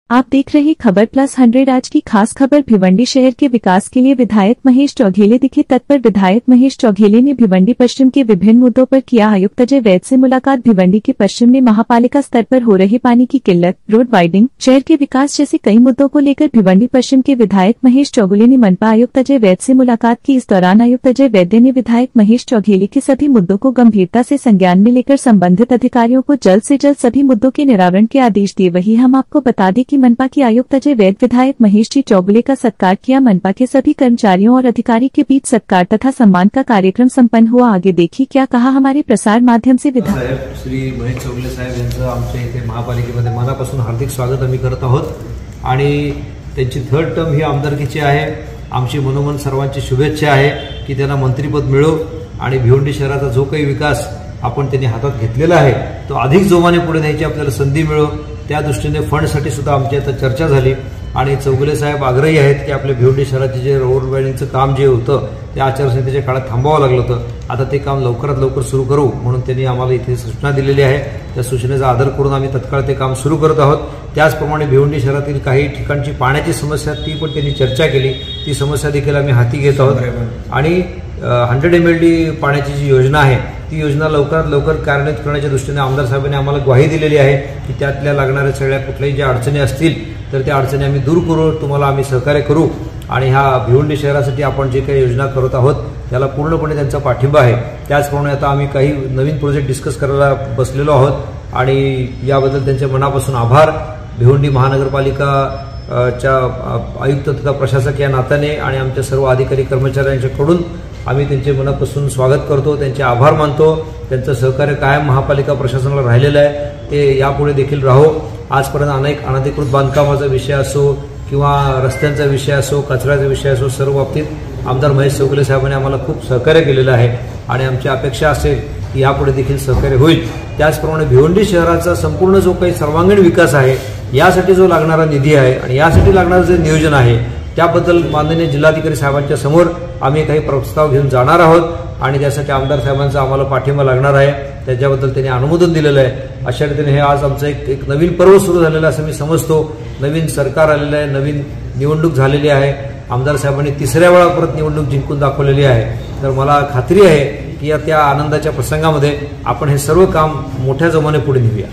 आप देख रहे खबर प्लस 100। आज की खास खबर, भिवंडी शहर के विकास के लिए विधायक महेश चौघेले दिखे तत्पर। विधायक महेश चौघेले ने भिवंडी पश्चिम के विभिन्न मुद्दों पर किया आयुक्त अजय वैद्य से मुलाकात। भिवंडी के पश्चिम में महापालिका स्तर पर हो रहे पानी की किल्लत, रोड वाइडिंग, शहर के विकास जैसे कई मुद्दों को लेकर भिवंडी पश्चिम के विधायक महेश चौघेले ने मनपा आयुक्त अजय वैद्य से मुलाकात की। इस दौरान आयुक्त अजय वैद्य ने विधायक महेश चौघेले के सभी मुद्दों को गंभीरता से संज्ञान में लेकर संबंधित अधिकारियों को जल्द से जल्द सभी मुद्दों के निराकरण के आदेश दिए। वही हम आपको बता दें कि मनपा की आयुक्त अजय वैद्य विधायक महेश जी चौघेले का सत्कार किया। मनपा के सभी कर्मचारियों और अधिकारी के बीच सत्कार तथा सम्मान का कार्यक्रम संपन्न हुआ। आगे देखिए क्या कहा हमारे प्रसार माध्यम से विधायक श्री महेश चौघेले साहेब यांचं आमच्या इथे महापालिकेमध्ये मनापासून हार्दिक स्वागत आम्ही करत आहोत आणि त्यांची थर्ड टर्म ही आमदारकीची आहे। आमची मनोमन सर्वांची शुभेच्छा आहे की त्यांना मंत्रीपद मिळो आणि भिवंडी शहराचा जो काही विकास आपण त्यांनी हातात घेतलेला आहे तो अधिक जोमाने पुढे न्यायची आपल्याला संधी मिळो। त्या दृष्टीने फंडसाठी सुद्धा आमची आता चर्चा झाली आणि चौघेले साहेब आग्रही आहेत की आपल्या भिवंडी शहराचे जे रोड वायडिंगचं काम जे होतं ते आचारसंहितेच्या काळात थांबवावं लागलं होतं, आता ते काम लवकरात लवकर सुरू करू म्हणून त्यांनी आम्हाला इथे सूचना दिलेली आहे। त्या सूचनेचा आदर करून आम्ही तत्काळ ते काम सुरू करत आहोत। त्याचप्रमाणे भिवंडी शहरातील काही ठिकाणची पाण्याची समस्या ती पण त्यांनी चर्चा केली, ती समस्या देखील आम्ही हाती घेत आहोत आणि 100 MLD पाण्याची जी योजना आहे ती योजना लवकरात लवकर कार्यान्वित करण्याच्या दृष्टीने आमदार साहेबांनी आम्हाला ग्वाही दिलेली आहे की त्यातल्या लागणाऱ्या सगळ्या कुठल्याही ज्या अडचणी असतील तर त्या अडचणी आम्ही दूर करू, तुम्हाला आम्ही सहकार्य करू आणि ह्या भिवंडी शहरासाठी आपण जे काही योजना करत आहोत त्याला पूर्णपणे त्यांचा पाठिंबा आहे। त्याचप्रमाणे आता आम्ही काही नवीन प्रोजेक्ट डिस्कस करायला बसलेलो आहोत आणि याबद्दल त्यांचे मनापासून आभार। भिवंडी महानगरपालिका च्या आयुक्त तथा प्रशासक या नात्याने आणि आमच्या सर्व अधिकारी कर्मचाऱ्यांच्याकडून आम्ही त्यांचे मनापासून स्वागत करतो, त्यांचे आभार मानतो। त्यांचं सहकार्य कायम महापालिका प्रशासनाला राहिलेलं आहे, ते यापुढे देखील राहो। आजपर्यंत अनेक अनधिकृत बांधकामाचा विषय असो किंवा रस्त्यांचा विषय असो, कचऱ्याचा विषय असो, सर्व बाबतीत आमदार महेश चौघेले साहेबांनी आम्हाला खूप सहकार्य केलेलं आहे आणि आमची अपेक्षा असेल की यापुढे देखील सहकार्य होईल। त्याचप्रमाणे भिवंडी शहराचा संपूर्ण जो काही सर्वांगीण विकास आहे यासाठी जो लागणारा निधी आहे आणि यासाठी लागणारं जे नियोजन आहे त्याबद्दल माननीय जिल्हाधिकारी साहेबांच्या समोर आम्ही काही प्रस्ताव घेऊन जाणार आहोत आणि त्यासाठी आमदार साहेबांचा आम्हाला पाठिंबा लागणार आहे, त्याच्याबद्दल त्यांनी अनुमोदन दिलेलं आहे। अशा रीतीने हे आज आमचं एक नवीन पर्व सुरू झालेलं असं मी समजतो। नवीन सरकार आलेलं आहे, नवीन निवडणूक झालेली आहे, आमदार साहेबांनी तिसऱ्या वेळा परत निवडणूक जिंकून दाखवलेली आहे। तर मला खात्री आहे की या त्या आनंदाच्या प्रसंगामध्ये आपण हे सर्व काम मोठ्या जोमाने पुढे नेऊया।